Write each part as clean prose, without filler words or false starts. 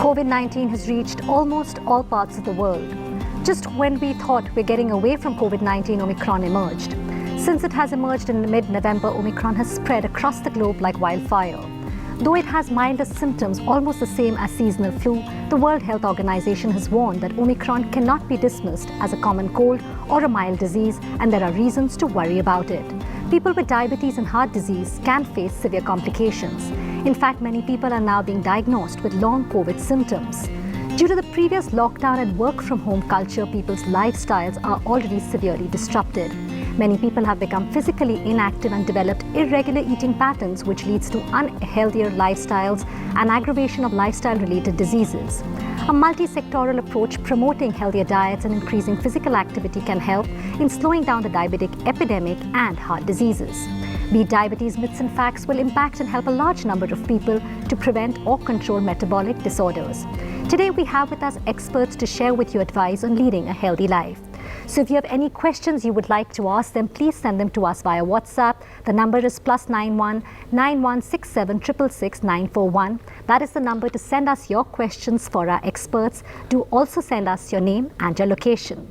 COVID-19 has reached almost all parts of the world. Just when we thought we're getting away from COVID-19, Omicron emerged. Since it has emerged in mid-November, Omicron has spread across the globe like wildfire. Though it has milder symptoms, almost the same as seasonal flu, the World Health Organization has warned that Omicron cannot be dismissed as a common cold or a mild disease, and there are reasons to worry about it. People with diabetes and heart disease can face severe complications. In fact, many people are now being diagnosed with long COVID symptoms. Due to the previous lockdown and work-from-home culture, people's lifestyles are already severely disrupted. Many people have become physically inactive and developed irregular eating patterns, which leads to unhealthier lifestyles and aggravation of lifestyle-related diseases. A multi-sectoral approach promoting healthier diets and increasing physical activity can help in slowing down the diabetic epidemic and heart diseases. Beat Diabetes Myths and Facts will impact and help a large number of people to prevent or control metabolic disorders. Today we have with us experts to share with you advice on leading a healthy life. So if you have any questions you would like to ask them, please send them to us via WhatsApp. The number is +91 9167 666 941. That is the number to send us your questions for our experts. Do also send us your name and your location.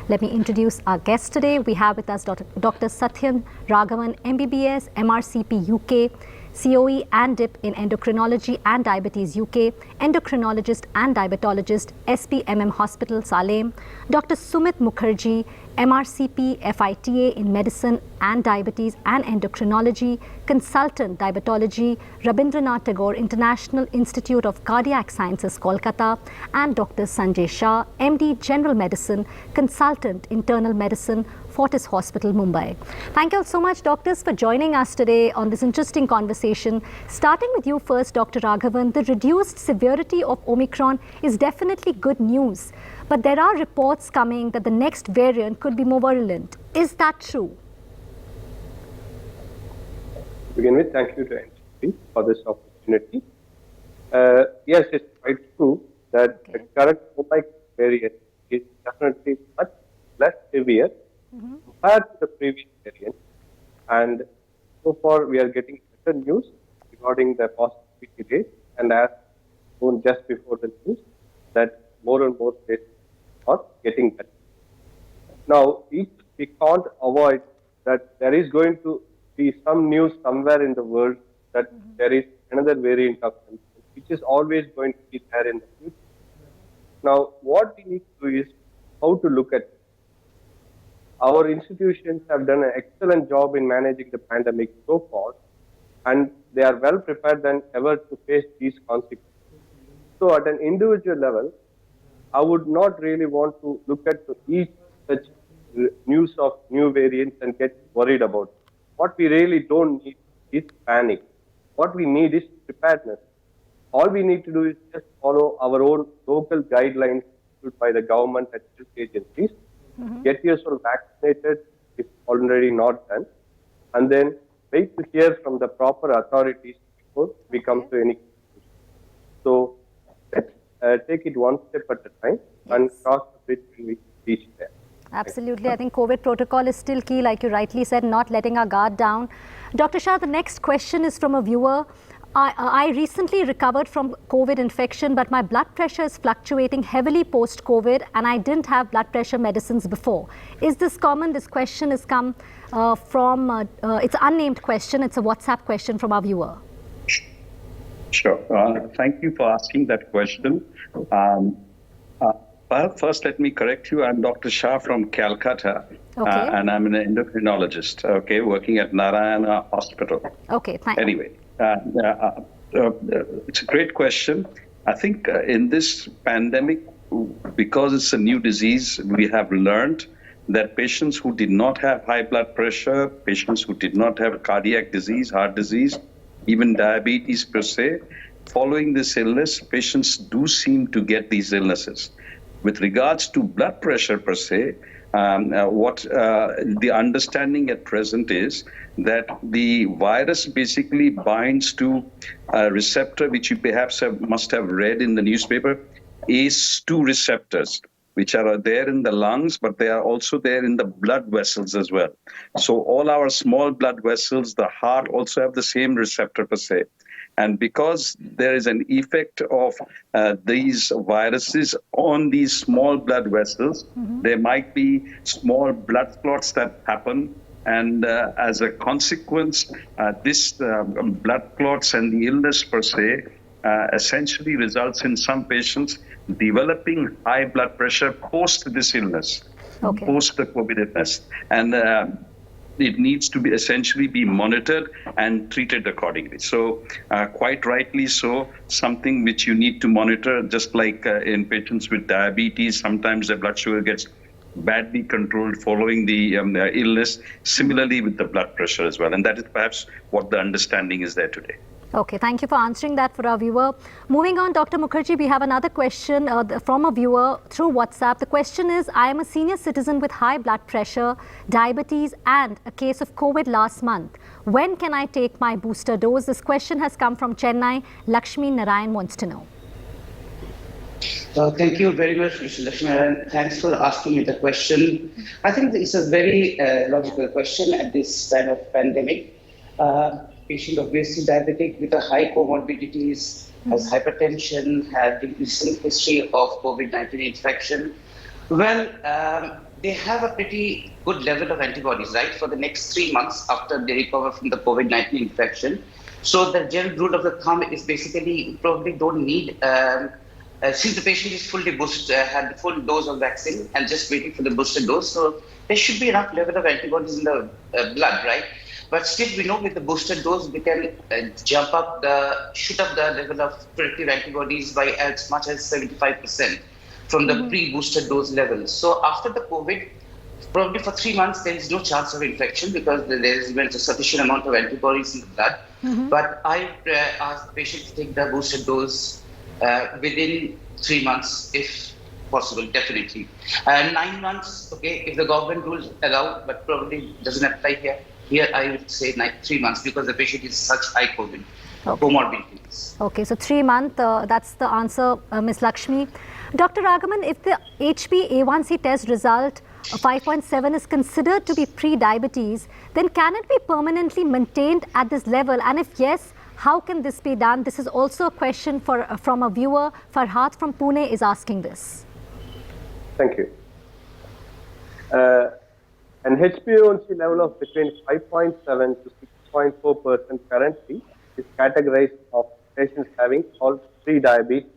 Let me introduce our guest today. We have with us Dr. Sathian Raghavan, MBBS, MRCP UK, COE and DIP in Endocrinology and Diabetes UK, endocrinologist and diabetologist, SPMM Hospital, Salem. Dr. Sumit Mukherjee, MRCP, FITA in Medicine and Diabetes and Endocrinology, Consultant Diabetology, Rabindranath Tagore International Institute of Cardiac Sciences, Kolkata, and Dr. Sanjay Shah, MD General Medicine, Consultant Internal Medicine, Fortis Hospital, Mumbai. Thank you all so much, doctors, for joining us today on this interesting conversation. Starting with you first, Dr. Raghavan, the reduced severity of Omicron is definitely good news. But there are reports coming that the next variant could be more virulent. Is that true? To begin with, thank you to NDTV for this opportunity. Yes, it's quite true that the current Omicron variant is definitely much less severe compared to the previous variant. And so far, we are getting better news regarding the positivity rate. And as known just before the news, that more and more cases are getting better. Now, we can't avoid that there is going to be some news somewhere in the world that there is another variant of concern, which is always going to be there in the future. Now, what we need to do is how to look at it. Our institutions have done an excellent job in managing the pandemic so far, and they are well prepared than ever to face these consequences. So at an individual level, I would not really want to look at each such news of new variants and get worried about it. What we really don't need is panic. What we need is preparedness. All we need to do is just follow our own local guidelines issued by the government and health agencies. Get yourself vaccinated if already not done, and then wait to hear from the proper authorities before we come to any conclusion. So let's take it one step at a time and cross the bridge when we reach there. Absolutely. I think COVID protocol is still key, like you rightly said, not letting our guard down. Dr. Shah, the next question is from a viewer. I recently recovered from COVID infection, but my blood pressure is fluctuating heavily post-COVID, and I didn't have blood pressure medicines before. Is this common? This question has come from, it's an unnamed question. It's a WhatsApp question from our viewer. Sure. Thank you for asking that question. First, let me correct you. I'm Dr. Shah from Calcutta, and I'm an endocrinologist, working at Narayana Hospital. Okay, thank you. Anyway. It's a great question. I think in this pandemic, because it's a new disease, we have learned that patients who did not have high blood pressure, patients who did not have cardiac disease, heart disease, even diabetes per se, following this illness, patients do seem to get these illnesses. With regards to blood pressure per se, the understanding at present is that the virus basically binds to a receptor, which you perhaps must have read in the newspaper, ACE2 receptors, which are there in the lungs, but they are also there in the blood vessels as well. So all our small blood vessels, the heart also have the same receptor per se. And because there is an effect of these viruses on these small blood vessels, there might be small blood clots that happen. And as a consequence, this blood clots and the illness per se essentially results in some patients developing high blood pressure post this illness, post the COVID illness. And it needs to be essentially be monitored and treated accordingly. So quite rightly so, something which you need to monitor, just like in patients with diabetes, sometimes the blood sugar gets badly controlled following the illness. Similarly with the blood pressure as well. And that is perhaps what the understanding is there today. Okay, thank you for answering that for our viewer. Moving on, Dr. Mukherjee, we have another question from a viewer through WhatsApp. The question is, I am a senior citizen with high blood pressure, diabetes and a case of COVID last month. When can I take my booster dose? This question has come from Chennai. Lakshmi Narayan wants to know. Thank you very much, Mr. Lakshman. Thanks for asking me the question. I think it's a very logical question at this time of pandemic. Patient obviously diabetic with a high comorbidities, has hypertension, has the recent history of COVID-19 infection. Well, they have a pretty good level of antibodies, right, for the next 3 months after they recover from the COVID-19 infection. So the general rule of the thumb is basically you probably don't need since the patient is fully boosted, had the full dose of vaccine and just waiting for the booster dose, so there should be enough level of antibodies in the blood, right? But still, we know with the booster dose, we can shoot up the level of protective antibodies by as much as 75% from the pre-booster dose level. So after the COVID, probably for 3 months, there is no chance of infection because there is a sufficient amount of antibodies in the blood. But I ask the patient to take the booster dose within 3 months, if possible, definitely. 9 months, okay, if the government rules allow, but probably doesn't apply here. Here, I would say 3 months because the patient is such high COVID comorbidities. Okay, so 3 months, that's the answer, Ms. Lakshmi. Dr. Raghavan, if the HbA1c test result 5.7 is considered to be pre-diabetes, then can it be permanently maintained at this level? And if yes, how can this be done? This is also a question from a viewer. Farhat from Pune is asking this. Thank you. An HbA1c level of between 5.7 to 6.4% currently is categorized of patients having all pre-diabetes.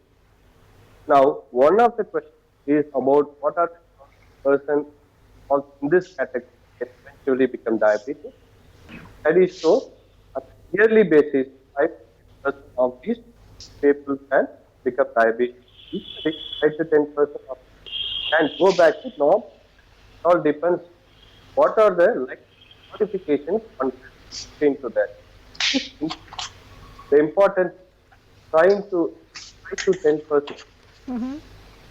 Now, one of the questions is about what are the persons in this category eventually become diabetic. Studies show on a yearly basis, 5% of these people can become diabetic. 5 to 10% of and go back to norm. It all depends what are the modifications into that. The important trying to 5 to 10%.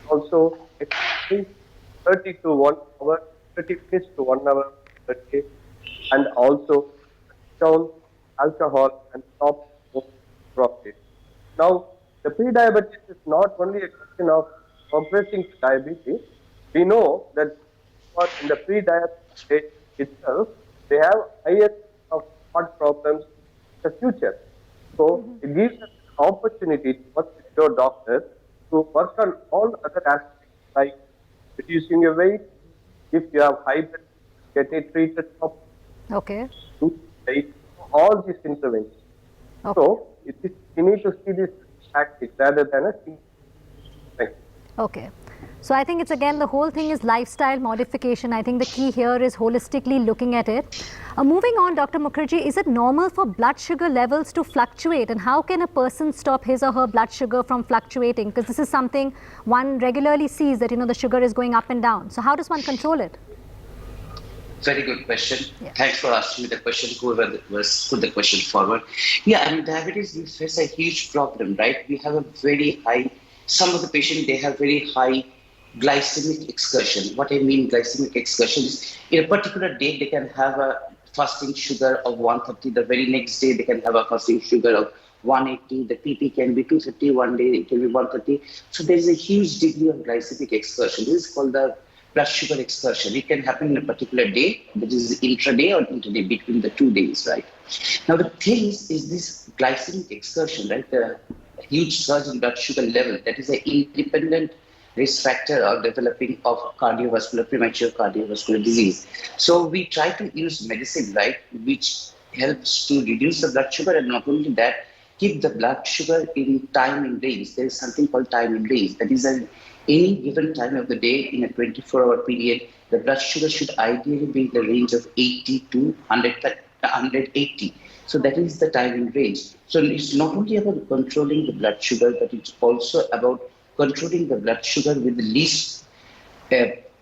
Also, 30 to 1 hour, 30 minutes to 1 hour per day, and also down alcohol and stop profit. Now, the pre-diabetes is not only a question of progressing to diabetes. We know that in the pre-diabetes stage itself, they have higher of heart problems in the future. So, it gives us an opportunity to work with your doctor to work on all other aspects like reducing your weight. If you have high blood, get it treated up. Okay. All these interventions. Okay. So, you need to see this tactics rather than a thing. Okay. So I think it's again the whole thing is lifestyle modification. I think the key here is holistically looking at it. Moving on, Dr. Mukherjee, is it normal for blood sugar levels to fluctuate, and how can a person stop his or her blood sugar from fluctuating? Because this is something one regularly sees that the sugar is going up and down. So how does one control it? Very good question. Yeah. Thanks for asking me the question. Whoever was put the question forward. Yeah, I mean, diabetes, we face a huge problem, right? We have a very high. Some of the patients, they have very high glycemic excursion. What I mean glycemic excursion is in a particular day, they can have a fasting sugar of 130. The very next day, they can have a fasting sugar of 180. The PP can be 230. One day, it can be 130. So there is a huge degree of glycemic excursion. This is called the blood sugar excursion. It can happen in a particular day, that is intraday or interday, between the 2 days, right? Now, the thing is this glycemic excursion, right? The huge surge in blood sugar level, that is an independent risk factor of developing of premature cardiovascular disease. So we try to use medicine, right, which helps to reduce the blood sugar, and not only that, keep the blood sugar in time in range. There is something called time in range. That is, at any given time of the day in a 24-hour period, the blood sugar should ideally be in the range of 80 to 180. So that is the time in range. So it's not only about controlling the blood sugar, but it's also about controlling the blood sugar with the least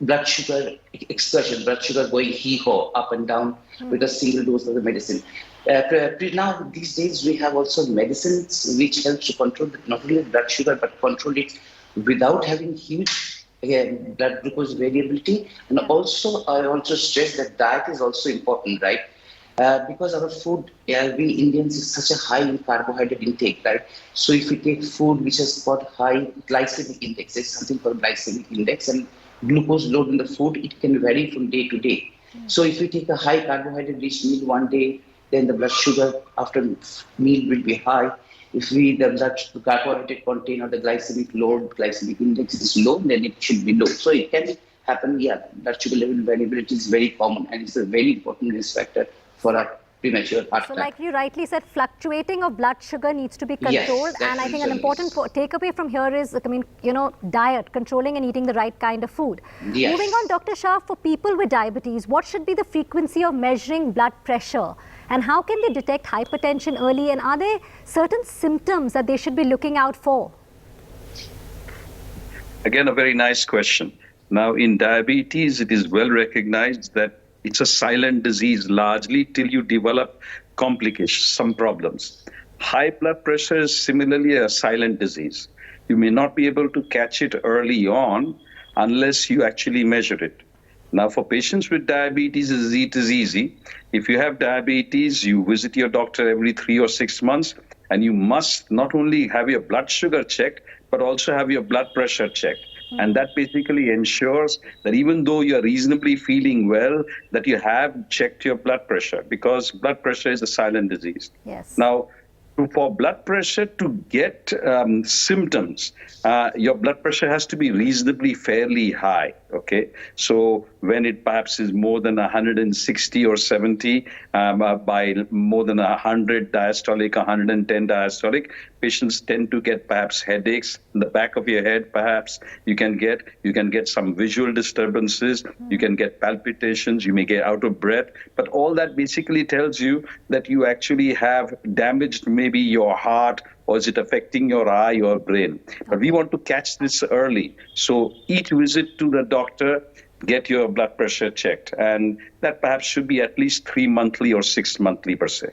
blood sugar excursion, blood sugar going hee-haw up and down with a single dose of the medicine. Now, these days, we have also medicines which help to control not only blood sugar, but control it without having huge blood glucose variability. And also, I also stress that diet is also important, right? Because our food, we Indians, is such a high in carbohydrate intake, right? So if we take food which has got high glycemic index, there's something called glycemic index, and glucose load in the food, it can vary from day to day. So if we take a high carbohydrate-rich meal one day, then the blood sugar after meal will be high. If the carbohydrate content or the glycemic index is low, then it should be low. So it can happen, blood sugar level variability is very common, and it's a very important risk factor for a premature heart attack. So like you rightly said, fluctuating of blood sugar needs to be controlled. Yes, and I think an important takeaway from here is, diet, controlling and eating the right kind of food. Yes. Moving on, Dr. Shah, for people with diabetes, what should be the frequency of measuring blood pressure? And how can they detect hypertension early? And are there certain symptoms that they should be looking out for? Again, a very nice question. Now, in diabetes, it is well recognized that it's a silent disease largely till you develop complications, some problems. High blood pressure is similarly a silent disease. You may not be able to catch it early on unless you actually measure it. Now, for patients with diabetes, it is easy. If you have diabetes, you visit your doctor every 3 or 6 months, and you must not only have your blood sugar checked, but also have your blood pressure checked. And that basically ensures that even though you're reasonably feeling well, that you have checked your blood pressure, because blood pressure is a silent disease. Yes. Now, for blood pressure to get symptoms, your blood pressure has to be reasonably fairly high, okay? So when it perhaps is more than 160 or 70, by more than 100 diastolic, 110 diastolic, patients tend to get perhaps headaches in the back of your head. Perhaps you can get some visual disturbances, you can get palpitations, you may get out of breath, but all that basically tells you that you actually have damaged maybe your heart, or is it affecting your eye or brain. But we want to catch this early. So each visit to the doctor, get your blood pressure checked, and that perhaps should be at least 3 monthly or 6 monthly per se.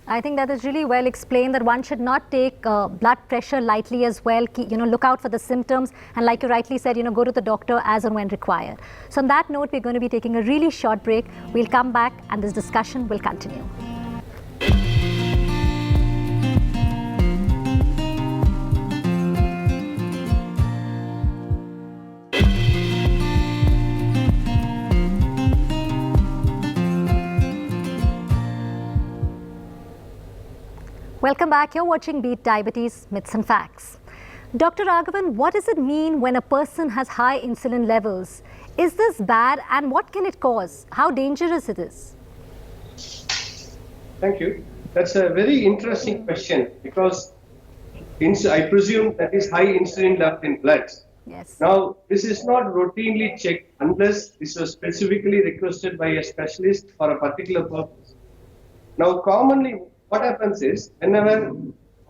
I think that is really well explained, that one should not take blood pressure lightly as well. Look out for the symptoms, and like you rightly said, go to the doctor as and when required. So on that note, we're going to be taking a really short break. We'll come back and this discussion will continue. Welcome back. You're watching Beat Diabetes, Myths and Facts. Dr. Raghavan, what does it mean when a person has high insulin levels? Is this bad, and what can it cause? How dangerous it is? Thank you. That's a very interesting question, because I presume that is high insulin level in blood. Yes. Now, this is not routinely checked unless this was specifically requested by a specialist for a particular purpose. Now, commonly, what happens is, whenever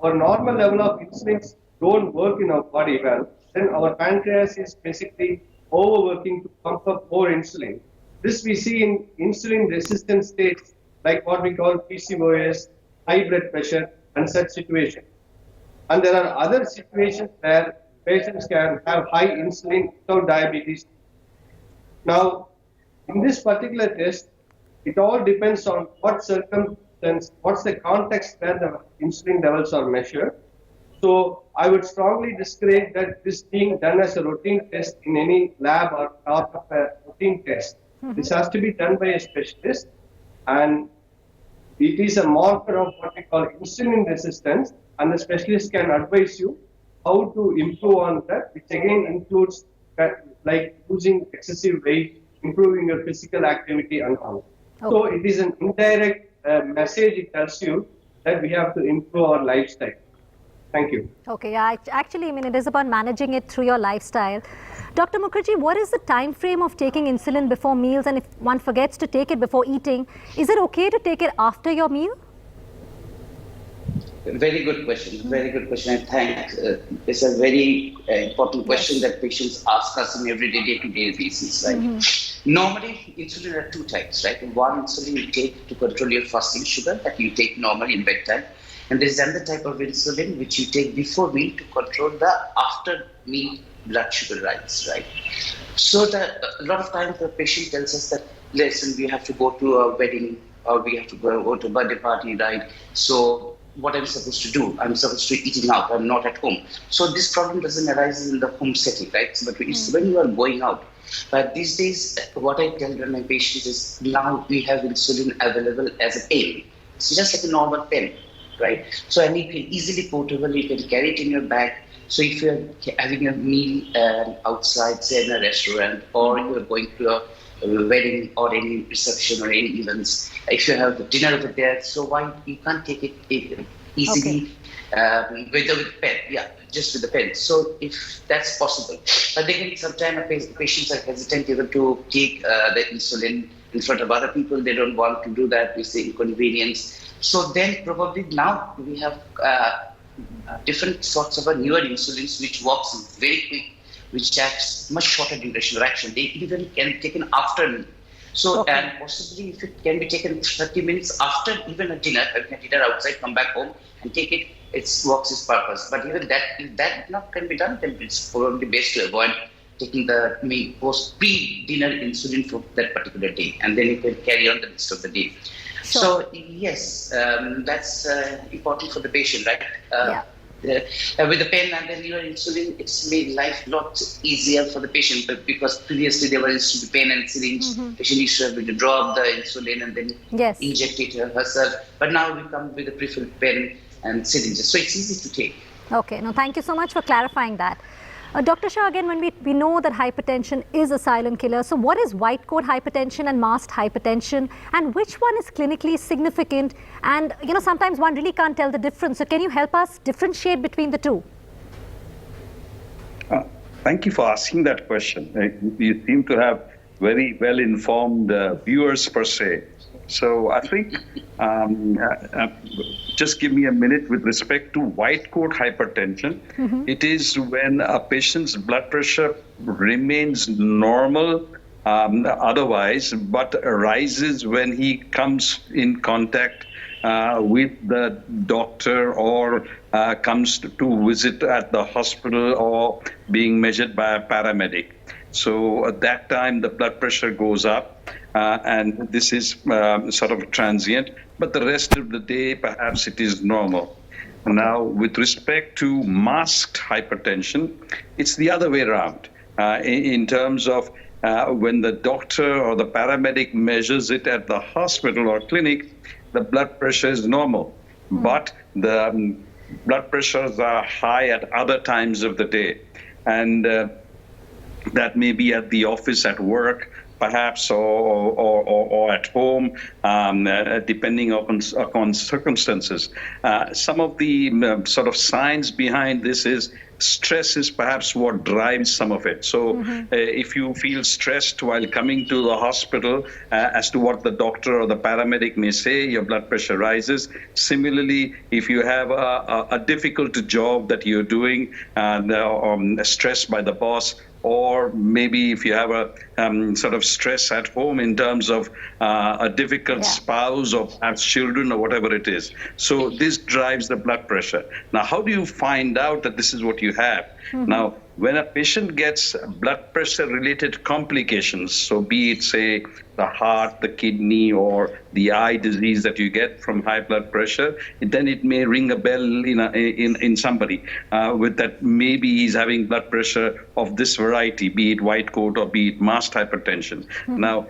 our normal level of insulin don't work in our body well, then our pancreas is basically overworking to pump up more insulin. This we see in insulin resistant states, like what we call PCOS, high blood pressure, and such situations. And there are other situations where patients can have high insulin without diabetes. Now, in this particular test, it all depends on what circumstance, what's the context where the insulin levels are measured. So I would strongly discourage that this being done as a routine test in any lab or part of a routine test. This has to be done by a specialist, and it is a marker of what we call insulin resistance, and the specialist can advise you how to improve on that, which again includes like losing excessive weight, improving your physical activity, and all. So it is an indirect message. It tells you that we have to improve our lifestyle. Thank you. Okay, yeah, actually, I mean, it is about managing it through your lifestyle. Dr. Mukherjee, what is the time frame of taking insulin before meals? And if one forgets to take it before eating, is it okay to take it after your meal? Very good question. Very good question. I think it's a very important question that patients ask us in everyday, day-to-day basis, right? Normally, insulin are two types, right? One insulin you take to control your fasting sugar that you take normally in bedtime. And there's another type of insulin which you take before meal to control the after meal blood sugar rise, right? So a lot of times the patient tells us that, listen, we have to go to a wedding or we have to go to a birthday party, right? So what I'm supposed to do? I'm supposed to be eating out. I'm not at home. So this problem doesn't arise in the home setting, right? But it's when you are going out. But these days, what I tell my patients is now we have insulin available as a pen. It's just like a normal pen, right? So and you can easily portable. You can carry it in your bag. So if you're having a meal outside, say in a restaurant, or you're going to a wedding or any reception or any events, if you have the dinner over there, so why you can't take it easily with the pen? Yeah, just with the pen. So if that's possible, but then sometimes patients are hesitant even to take the insulin in front of other people. They don't want to do that. We say inconvenience. So then probably now we have different sorts of newer insulins which works very quick, which has much shorter duration of action. They even can be taken after meal. So, and possibly if it can be taken 30 minutes after even a dinner, having a dinner outside, come back home and take it, it works its purpose. But even that, if that not can be done, then it's probably best to avoid taking the pre-dinner insulin for that particular day. And then you can carry on the rest of the day. Sure. So, yes, that's important for the patient, right? With the pen and the newer insulin, it's made life a lot easier for the patient. But because previously there used to be pen and syringe, patient used to have to draw the insulin and then inject it herself. But now we come with a pre-filled pen and syringes, so it's easy to take. Okay, no, thank you so much for clarifying that. Dr. Shah, again, when we know that hypertension is a silent killer, so what is white coat hypertension and masked hypertension, and which one is clinically significant? And, you know, sometimes one really can't tell the difference. So can you help us differentiate between the two? Thank you for asking that question. You seem to have very well-informed viewers per se. So I think just give me a minute with respect to white coat hypertension. It is when a patient's blood pressure remains normal otherwise, but rises when he comes in contact with the doctor or comes to visit at the hospital or being measured by a paramedic. So at that time, the blood pressure goes up, and this is sort of transient, but the rest of the day, perhaps it is normal. Now, with respect to masked hypertension, it's the other way around. In terms of when the doctor or the paramedic measures it at the hospital or clinic, the blood pressure is normal, but the blood pressures are high at other times of the day. And that may be at the office, at work, perhaps, or at home, depending upon circumstances. Some of the sort of science behind this is stress is perhaps what drives some of it. So if you feel stressed while coming to the hospital as to what the doctor or the paramedic may say, your blood pressure rises. Similarly, if you have a difficult job that you're doing, stressed by the boss, or maybe if you have a sort of stress at home in terms of a difficult spouse or perhaps children or whatever it is. So this drives the blood pressure. Now, how do you find out that this is what you have? Now, when a patient gets blood pressure related complications, so be it, say, the heart, the kidney, or the eye disease that you get from high blood pressure, then it may ring a bell in somebody with that maybe he's having blood pressure of this variety, be it white coat or be it masked hypertension. Now,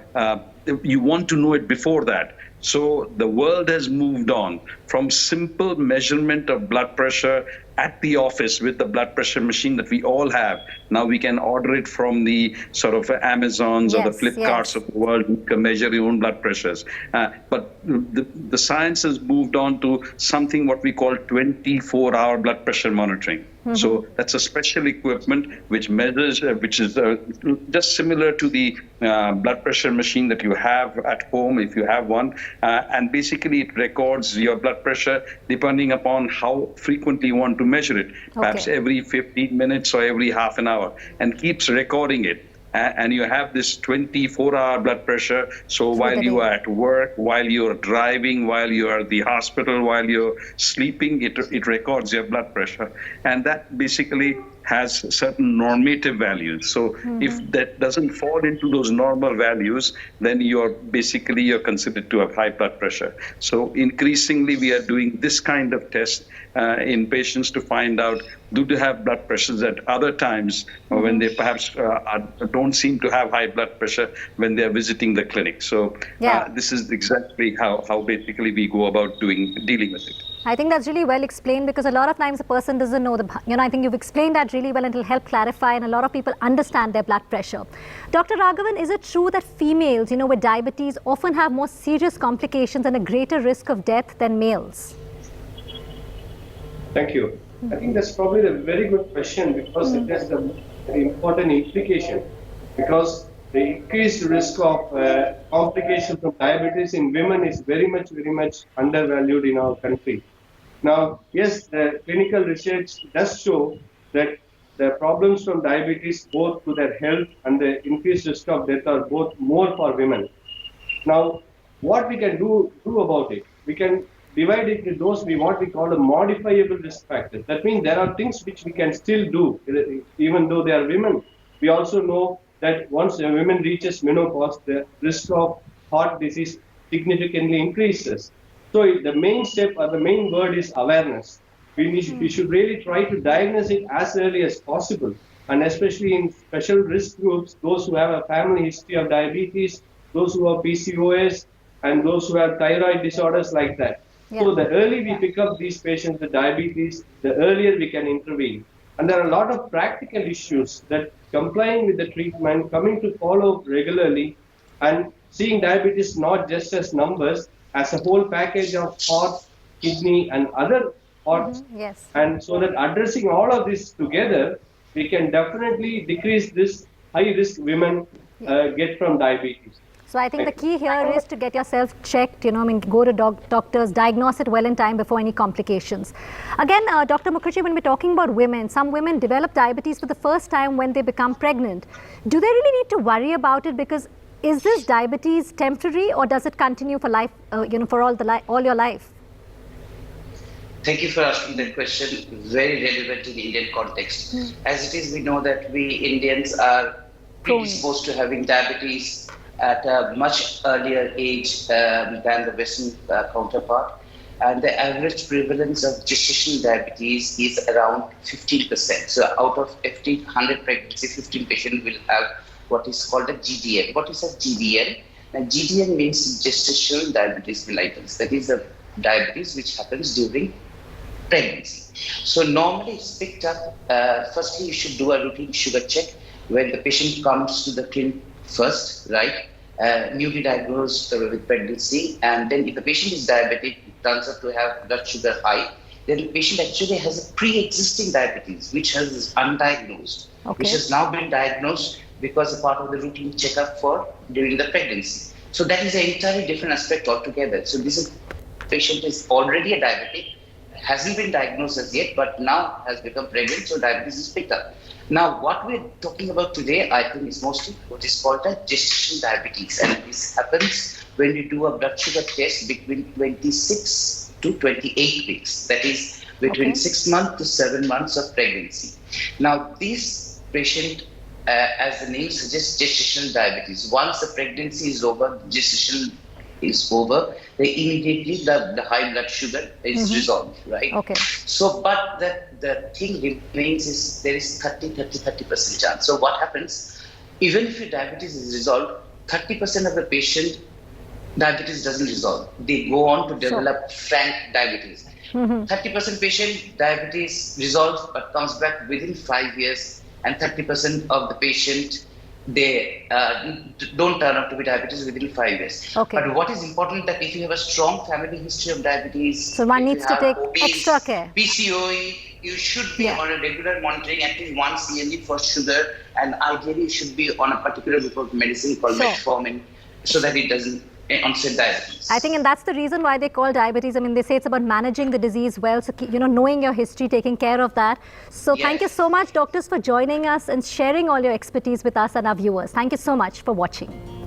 you want to know it before that. So the world has moved on from simple measurement of blood pressure at the office with the blood pressure machine that we all have. Now we can order it from the sort of Amazons or the Flipkarts of the world. You can measure your own blood pressures. But the science has moved on to something what we call 24-hour blood pressure monitoring. So that's a special equipment which measures, which is just similar to the blood pressure machine that you have at home if you have one. And basically it records your blood pressure depending upon how frequently you want to measure it, perhaps every 15 minutes or every half an hour, and keeps recording it. And you have this 24-hour blood pressure. So while you are at work, while you're driving, while you're at the hospital, while you're sleeping, it records your blood pressure. And that basically has certain normative values. So if that doesn't fall into those normal values, then you're considered to have high blood pressure. So increasingly, we are doing this kind of test in patients to find out, do they have blood pressures at other times when they perhaps don't seem to have high blood pressure when they're visiting the clinic. So this is exactly how basically we go about dealing with it. I think that's really well explained, because a lot of times a person doesn't know I think you've explained that really well, and it'll help clarify, and a lot of people understand their blood pressure. Dr. Raghavan, is it true that females, with diabetes often have more serious complications and a greater risk of death than males? Thank you. I think that's probably a very good question, because it has an important implication, because the increased risk of complications from diabetes in women is very much undervalued in our country. Now, yes, the clinical research does show that the problems from diabetes, both to their health and the increased risk of death, are both more for women. Now, what we can do about it? We can divide it into those what we call a modifiable risk factors. That means there are things which we can still do, even though they are women. We also know that once a woman reaches menopause, the risk of heart disease significantly increases. So the main step or the main word is awareness. We should really try to diagnose it as early as possible, and especially in special risk groups, those who have a family history of diabetes, those who have PCOS, and those who have thyroid disorders like that. So the earlier we pick up these patients with diabetes, the earlier we can intervene. And there are a lot of practical issues that complying with the treatment, coming to follow regularly, and seeing diabetes not just as numbers, as a whole package of heart, kidney, and other organs. And so that addressing all of this together, we can definitely decrease this high risk women get from diabetes. So I think the key here is to get yourself checked, go to doctors, diagnose it well in time before any complications. Again, Dr. Mukherjee, when we're talking about women, some women develop diabetes for the first time when they become pregnant. Do they really need to worry about it? Because is this diabetes temporary, or does it continue for life, for all your life? Thank you for asking that question. Very relevant in the Indian context. As it is, we know that we Indians are predisposed to having diabetes at a much earlier age than the Western counterpart. And the average prevalence of gestational diabetes is around 15%. So out of 100 pregnancies, 15 patients will have what is called a GDM. What is a GDM? And GDM means gestational diabetes mellitus. That is the diabetes which happens during pregnancy. So normally it's picked up, firstly you should do a routine sugar check when the patient comes to the clinic first, right? Newly diagnosed with pregnancy, and then if the patient is diabetic, turns out to have blood sugar high, then the patient actually has a pre-existing diabetes which is undiagnosed, which has now been diagnosed because a part of the routine checkup during the pregnancy. So that is an entirely different aspect altogether. So this patient is already a diabetic, hasn't been diagnosed as yet, but now has become pregnant, so diabetes is picked up. Now, what we're talking about today, I think, is mostly what is called a gestational diabetes. And this happens when you do a blood sugar test between 26 to 28 weeks. That is between 6 months to 7 months of pregnancy. Now, this patient, as the name suggests, gestational diabetes. Once the pregnancy is over, gestation is over, then immediately the high blood sugar is resolved, right? So, but the thing remains is there is 30% chance. So what happens, even if your diabetes is resolved, 30% of the patient diabetes doesn't resolve. They go on to develop frank diabetes. 30% patient diabetes resolves but comes back within 5 years, and 30% of the patient they don't turn out to be diabetes within 5 years. Okay. But what is important that if you have a strong family history of diabetes, so one needs to take obese, extra care. PCOE, you should be on a regular monitoring, at least once yearly for sugar, and ideally you should be on a particular group of medicine called metformin, so that it doesn't onset diabetes. I think, and that's the reason why they call diabetes. I mean, they say it's about managing the disease well. So, knowing your history, taking care of that. So thank you so much, doctors, for joining us and sharing all your expertise with us and our viewers. Thank you so much for watching.